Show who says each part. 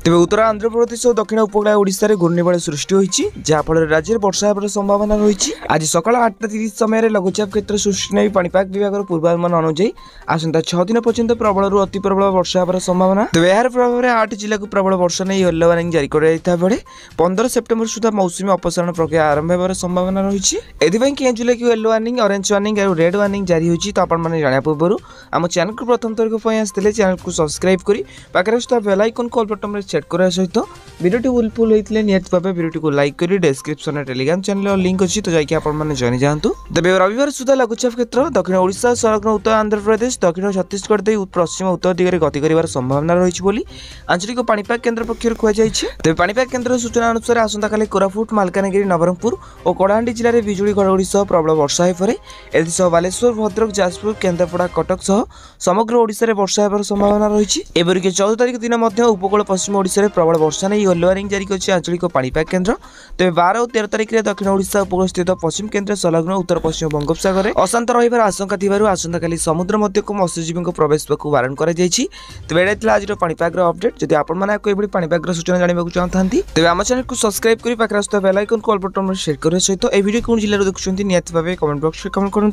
Speaker 1: तेज उत्तर आंध्र प्रदेश और दक्षिण उपकूल ओडिशा रे घूर्णिबल सृष्टि होईछि जाफल राज्य में वर्षा होबार संभावना रही। आज सकाल 8:30 समय लघुचाप क्षेत्र सृष्टि नहीं पाणीपाग विभाग पूर्वानुमान अनुଯାयी आसंता 6 दिन पर्यंत प्रबल अति प्रबल वर्षा होबार संभावना। तेज यार प्रभाव में 8 जिला को प्रबल वर्षा नहीं येलो वार्निंग जारी कर 15 सेप्टेम्बर सुधा मौसुमी अपसारण प्रक्रिया आरंभ होबार संभावना रही। एथिपाई कें जिले को येलो वार्निंग ऑरेंज वार्निंग और रेड वार्निंग जारी होईछि। तो आपण माने जानिया पूर्व आम चैनल को प्रथम थर को आसते चैनल को सब्सक्राइब करी पाखे बेल आइकन कॉल बटन में सेट करने सहित वीडियो हेल्पफुल होते निहत भाव वीडियो को लाइक करी डिस्क्रिप्शन में टेलीग्राम चैनल लिंक अच्छी तो जाकि आपने जानी जातु। तेज रविवार सुधा लघुचाप क्षेत्र दक्षिण ओडिशा संलग्न उत्तर आंध्र प्रदेश दक्षिण छत्तीसगढ़ दे पश्चिम उत्तर दिगरे गति कर संभावना रही आंचलिक पाणीपाग केन्द्र पक्षर कहुई। तेज पाणीपाग केन्द्र सूचना अनुसार आसंता काली कोरापुट मालकानगिरी नवरंगपुर और कलाहांडी जिले में बिजुली घड़घड़ी सह प्रबल वर्षा हो पारे। एसह बालेश्वर भद्रक जाजपुर केन्द्रापड़ा कटक सह समग्र ओडिशा रे वर्षा होबार संभावना रही। एपरिक 14 तारिख दिन उपकूल पश्चिम ओडिशा रे प्रबल वर्षा नहीं येलो वार्निंग जारी कर आंचलिक पाणीपाग केन्द्र। तेज 12 और 13 तारिख में दक्षिण ओडिशा उपकूल स्थित पश्चिम केन्द्र संलग्न उत्तर पश्चिम बंगोपसागर में अशांत रही आशंका थिबारु आसंता काली समुद्र मध्यक मत्स्यजीवी प्रवेश को बारण कर तेज आज पाणीपाग अपडेट। जदि आपण मैंने कोई पाणीपाग सूचना जानवा चाहते तेज आम चैनल को सब्सक्राइब कर पाखे बेल आइकन कॉल बटन में शेयर करने सहित ए वीडियो कौन जिले देखुं निहत भाव कमेंट बॉक्स में कमेंट करूँ।